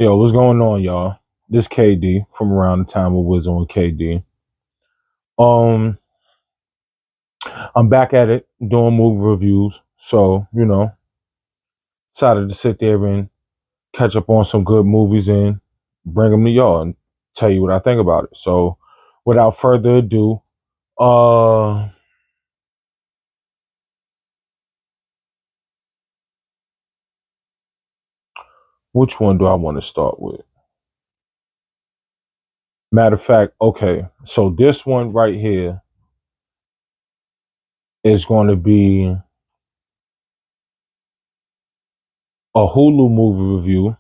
Yo, what's going on, y'all? This KD from Around the Time of Wisdom with KD. Um, I'm back at it doing movie reviews. So, decided to sit there and catch up on some good movies and bring them to y'all and tell you what I think about it. So, without further ado, uh, which one do I want to start with? Matter of fact, okay, so this one right here is going to be a Hulu movie review.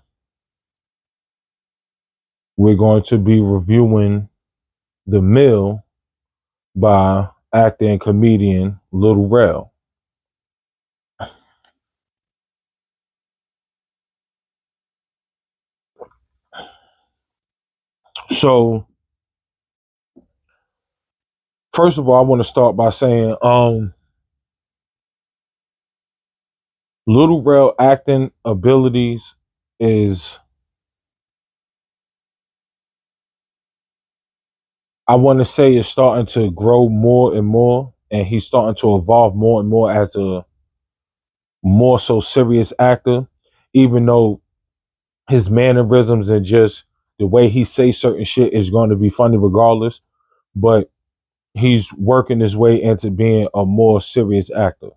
We're going to be reviewing The Mill by actor and comedian REL. So, first of all, I want to start by saying, REL acting abilities is, I want to say, is starting to grow more and more, and he's starting to evolve more and more as a more so serious actor, even though his mannerisms and just the way he says certain shit is going to be funny regardless. But he's working his way into being a more serious actor.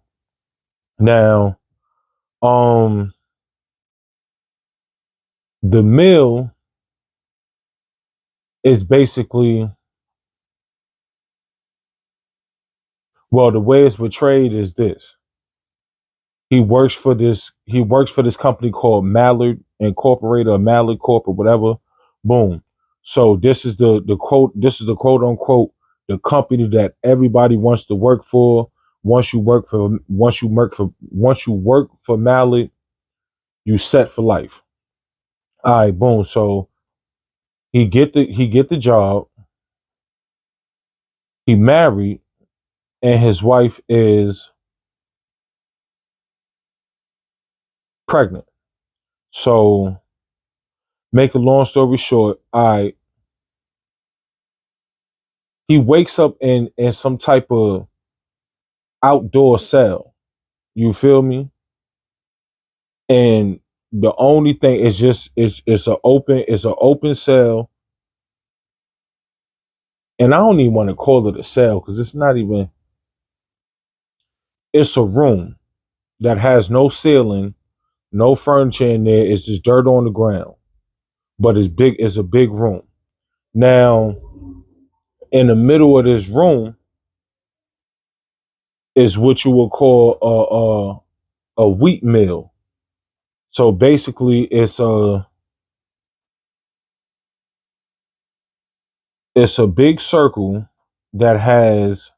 Now, um, The Mill is basically, well, the way it's portrayed is this. He works for this company called Mallard Incorporated or Mallard Corp or whatever. Boom. So this is the quote unquote the company that everybody wants to work for. Once you work for Mallard, you set for life. All right, boom. So he get the job. He married, and his wife is pregnant. So, make a long story short, he wakes up in some type of outdoor cell. You feel me? And the only thing is just it's an open cell, and I don't even want to call it a cell because it's not even. It's a room that has no ceiling, no furniture in there. It's just dirt on the ground, but it's big. It's a big room. Now, in the middle of this room is what you would call a wheat mill. So basically, it's a big circle that has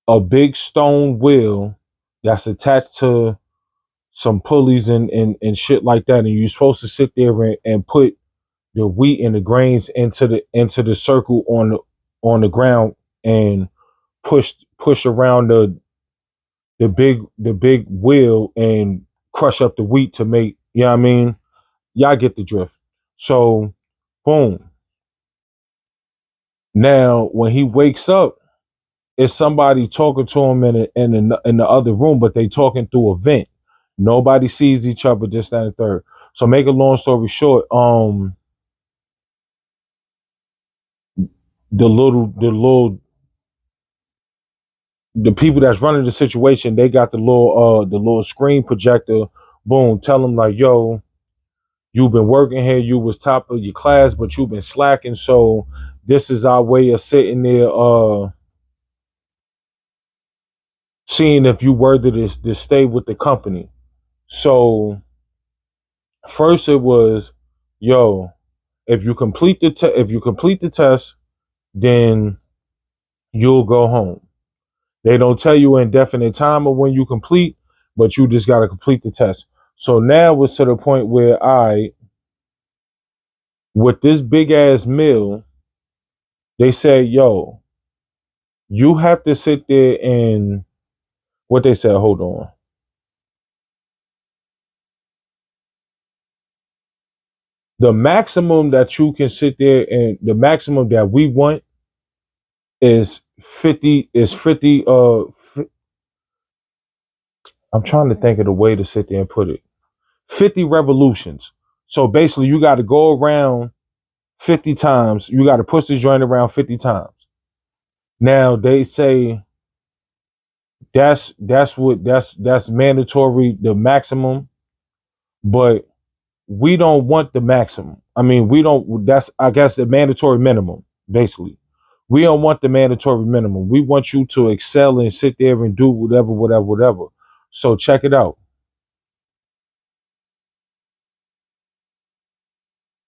a big stone wheel that's attached to some pulleys and shit like that, and you're supposed to sit there and put the wheat and the grains into the circle on the ground and push around the big wheel and crush up the wheat to make, you know what I mean? Y'all get the drift. So, boom. Now, when he wakes up, it's somebody talking to him in the other room, but they talking through a vent. Nobody sees each other, just that and third. So, make a long story short, the people that's running the situation, they got the little screen projector. Boom, tell them like, yo, you've been working here, you was top of your class, but you've been slacking. So this is our way of sitting there, seeing if you worthy to stay with the company. So first it was, yo, if you complete the test, then you'll go home. They don't tell you an indefinite time of when you complete, but you just got to complete the test. So now it's to the point where with this big ass mill, they say, yo, you have to sit there and what they said, hold on. The maximum that you can sit there and the maximum that we want is 50 is 50 I'm trying to think of the way to sit there and put it. 50 revolutions. So basically you got to go around 50 times. You got to push the joint around 50 times. Now they say that's mandatory, the maximum, but we don't want the maximum. I mean, we don't that's I guess the mandatory minimum, basically. We don't want the mandatory minimum. We want you to excel and sit there and do whatever, whatever, whatever. So check it out.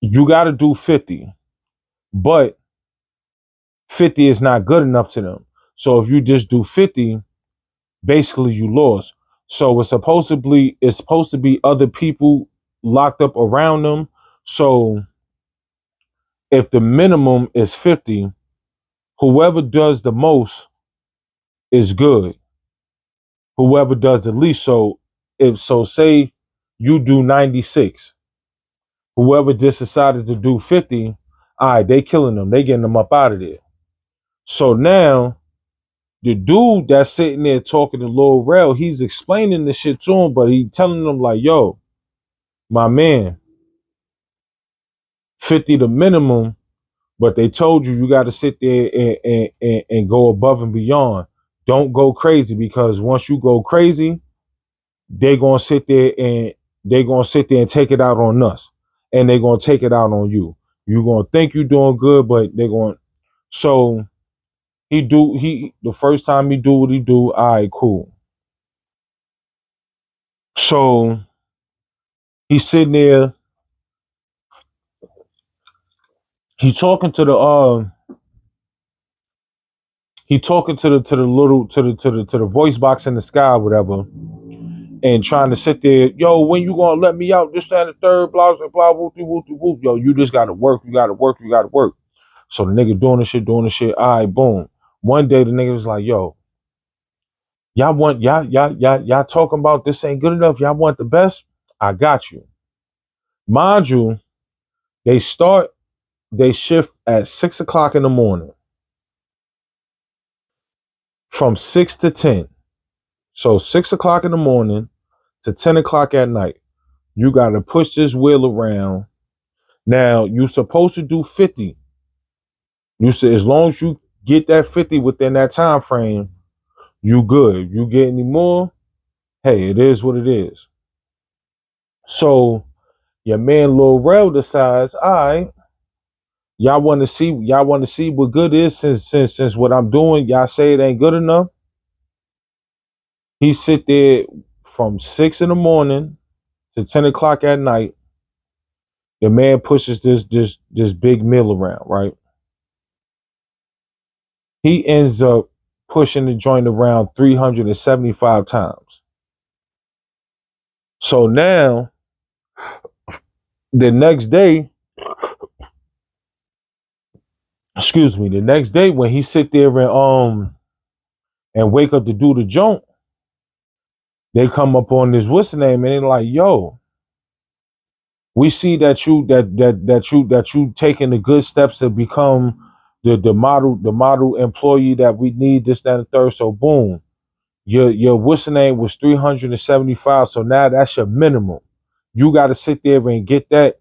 You got to do 50, but 50 is not good enough to them. So if you just do 50, basically you lost. So it's supposed to be other people locked up around them. So if the minimum is 50, whoever does the most is good. Whoever does the least. So if so, say you do 96, whoever just decided to do 50, all right, they killing them. They getting them up out of there. So now the dude that's sitting there talking to Lil Rel, he's explaining the shit to him, but he telling them like, yo, my man, 50 the minimum, but they told you got to sit there and go above and beyond. Don't go crazy, because once you go crazy, they're gonna sit there and take it out on us, and they're gonna take it out on you. You're gonna think you're doing good, but they're going. So he the first time he do what he do, all right, cool. So he's sitting there, he talking to the he talking to the little to the voice box in the sky, whatever, and trying to sit there, yo, when you gonna let me out? This, that, and the third, blah, blah, blah, whoop, whoop, whoop. Yo, you just gotta work, you gotta work, you gotta work. So the nigga doing the shit, all right, boom. One day the nigga was like, yo, y'all talking about this ain't good enough. Y'all want the best? I got you. Mind you, they shift at 6 o'clock in the morning from 6 to 10. So 6 o'clock in the morning to 10 o'clock at night. You gotta push this wheel around. Now you supposed to do 50. You said as long as you get that 50 within that time frame, you good. You get any more? Hey, it is what it is. So your man Lil Rel decides, all right, y'all want to see what good is, since what I'm doing, y'all say it ain't good enough. He sit there from 6 in the morning to 10 o'clock at night. The man pushes this big mill around, right? He ends up pushing the joint around 375 times. So now the next day, the next day when he sit there and wake up to do the joint, they come up on this what's the name, and they're like, yo, we see that you taking the good steps to become the model employee that we need, this, that, and the third. So boom, your what's the name was 375. So now that's your minimum. You got to sit there and get that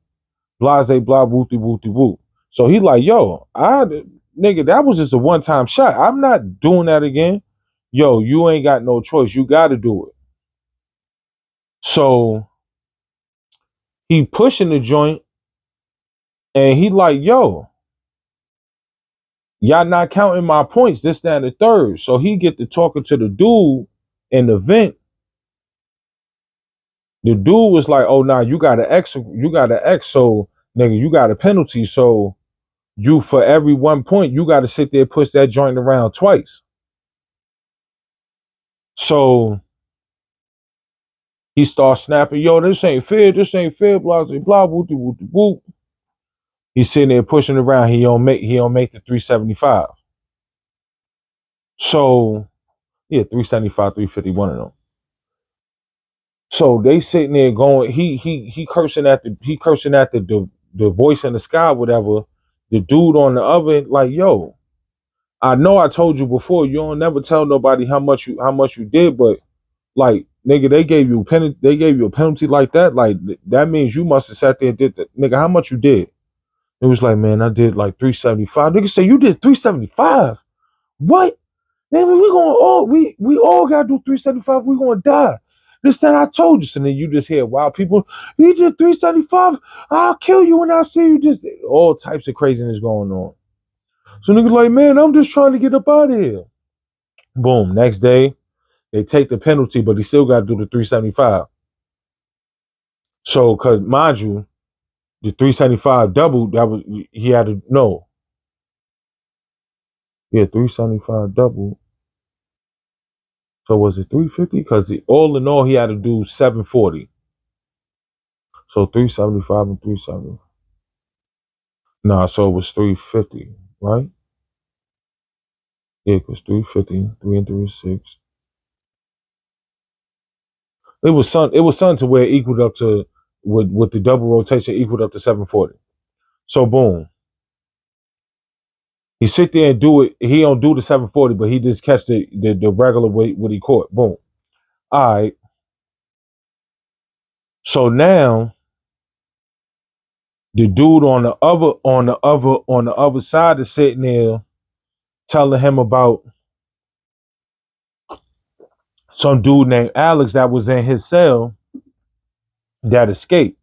blase blah wooty wooty woo. So he like, yo, nigga, that was just a one-time shot. I'm not doing that again. Yo, you ain't got no choice. You got to do it. So he pushing the joint, and he like, yo, y'all not counting my points, this, that, and the third. So he get to talking to the dude in the vent. The dude was like, oh, nah, you got an X. So, nigga, you got a penalty. So you, for every 1 point, you got to sit there, push that joint around twice. So he starts snapping, yo, this ain't fair, blah, blah, blah, whoop, whoop, whoop. He's sitting there pushing around. He don't make the 375. So yeah, 375, 351 of them. So they sitting there going, he cursing at the the voice in the sky, whatever, the dude on the other, like, yo, I know I told you before, you don't never tell nobody how much you did, but like, nigga, they gave you a penalty like that. Like, that means you must have sat there and did that. Nigga, how much you did? It was like, man, I did like 375. Nigga say you did 375. What? Man, we all gotta do 375. We gonna die. This that I told you. So then you just hear wild people. He did 375. I'll kill you when I see you. Just all types of craziness going on. So niggas like, man, I'm just trying to get up out of here. Boom. Next day, they take the penalty, but he still got to do the 375. So, cause mind you, the 375 double, that was he had to no. Yeah, 375 double. So was it 350? Because all in all, he had to do 740. So 375 and 370. Nah, so it was 350, right? Yeah, because 350, 3 and 3 is 6. It was something to where it equaled up to with the double rotation equaled up to 740. So boom. He sit there and do it. He don't do the 740, but he just catch the regular weight what he caught. Boom. All right. So now the dude on the other side is sitting there telling him about some dude named Alex that was in his cell that escaped.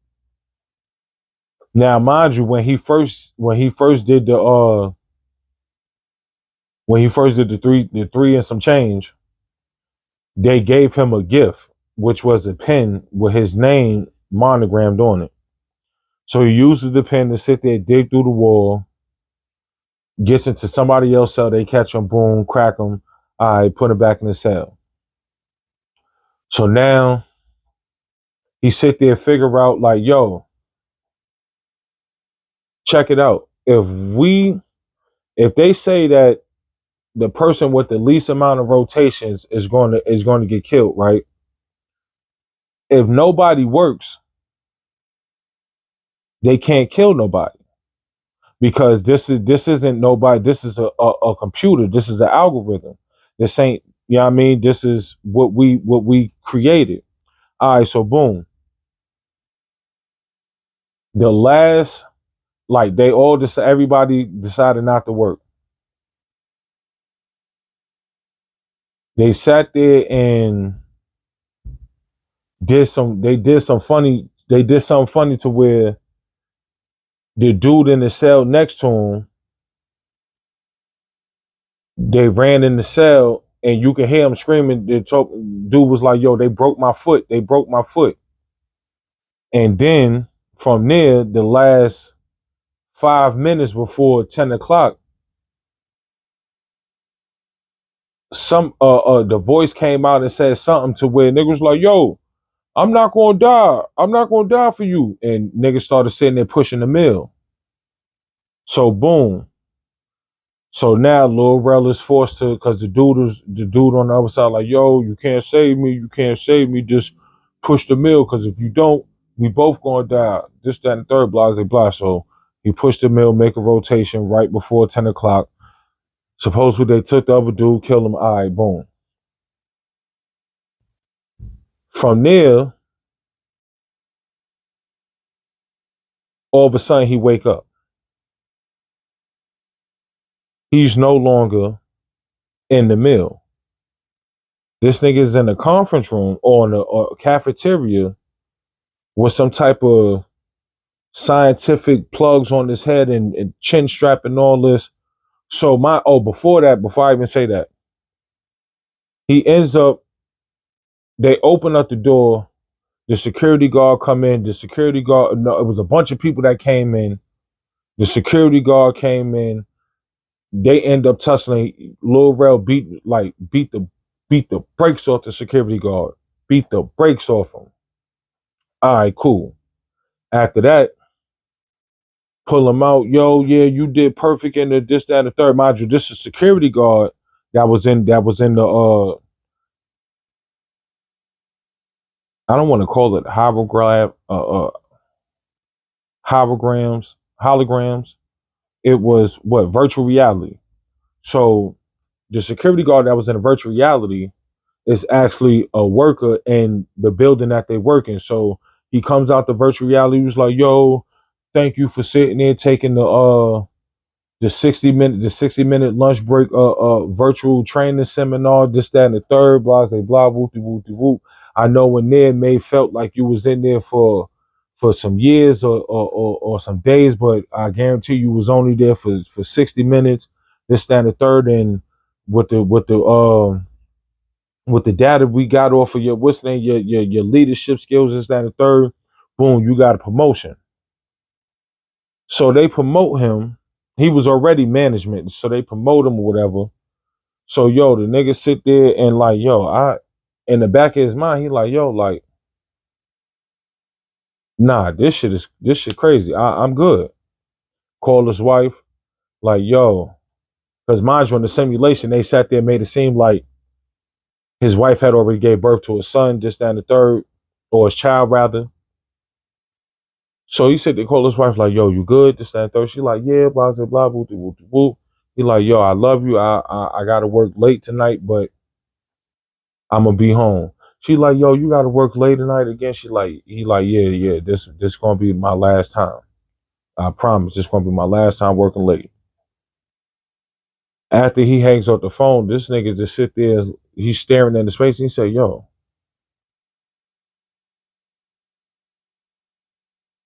Now, mind you, when he first did the the three and some change, they gave him a gift, which was a pen with his name monogrammed on it. So he uses the pen to sit there, dig through the wall, gets into somebody else's cell, they catch him, boom, crack him, all right, put him back in the cell. So now he sit there, figure out like, yo, check it out. If they say that the person with the least amount of rotations is going to get killed, right? If nobody works, they can't kill nobody because this isn't nobody. This is a computer. This is an algorithm. This ain't, you know what I mean? This is what we created. All right, so boom. The last, like they all just everybody decided not to work. They sat there and did something funny to where the dude in the cell next to him, they ran in the cell and you can hear him screaming. The dude was like, yo, they broke my foot. They broke my foot. And then from there, the last 5 minutes before 10 o'clock, the voice came out and said something to where niggas like, yo, I'm not gonna die. I'm not gonna die for you. And niggas started sitting there pushing the mill. So boom. So now Lil Rel is forced to, because the dude on the other side like, yo, you can't save me. You can't save me. Just push the mill, because if you don't, we both gonna die. This, that, and third, blah, blah, blah. So he pushed the mill, make a rotation right before 10 o'clock. Supposedly they took the other dude, killed him. All right, boom. From there, all of a sudden he wake up. He's no longer in the mill. This nigga is in a conference room or in a cafeteria with some type of scientific plugs on his head and chin strap and all this. So before I even say that, he ends up, they open up the door, the security guard come in, the security guard, no, it was a bunch of people that came in. The security guard came in, they end up tussling. Lil Rel beat the brakes off the security guard. Beat the brakes off him. All right, cool. After that, pull him out. Yo, yeah, you did perfect in the this, that, and the third. Mind you, this is security guard that was in the I don't want to call it holograms. It was what, virtual reality. So the security guard that was in a virtual reality is actually a worker in the building that they work in. So he comes out the virtual reality. He was like, "Yo, thank you for sitting there taking the 60-minute lunch break virtual training seminar, this, that, and the third, blah blah blah, whoopty whoopty whoop. I know in there may felt like you was in there for some years or some days, but I guarantee you was only there for 60 minutes, this, that, and the third. And with the data we got off of your what's name, your leadership skills, this, that, and the third, boom, you got a promotion. So they promote him. He was already management, so they promote him or whatever. So yo, the nigga sit there and like, yo, I in the back of his mind, he like, yo, like, nah, this shit crazy. I'm good. Call his wife, like, yo, because mind you, in the simulation, they sat there and made it seem like his wife had already gave birth to a son, just that and the third, or his child rather. So he said they called his wife like, yo, you good? This, that, and third. She like, yeah, blah, blah, blah, whoop, whoop, whoop. He like, yo, I love you. I gotta work late tonight, but I'm gonna be home. She like, yo, you gotta work late tonight again. He like, yeah. This gonna be my last time. I promise, this gonna be my last time working late. After he hangs up the phone, this nigga just sit there. He's staring into space. And he say, yo,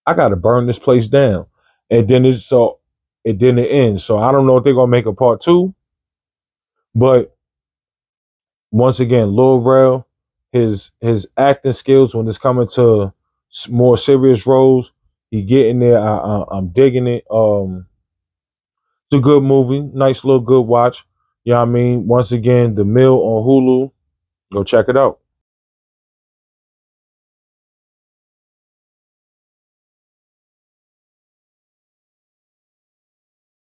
I gotta burn this place down. And then it didn't end. So I don't know if they're gonna make a part two, but once again, Lil Rel, his acting skills when it's coming to more serious roles, he getting there. I'm digging it. It's a good movie, nice little good watch. You know what I mean? Once again, The Mill on Hulu. Go check it out.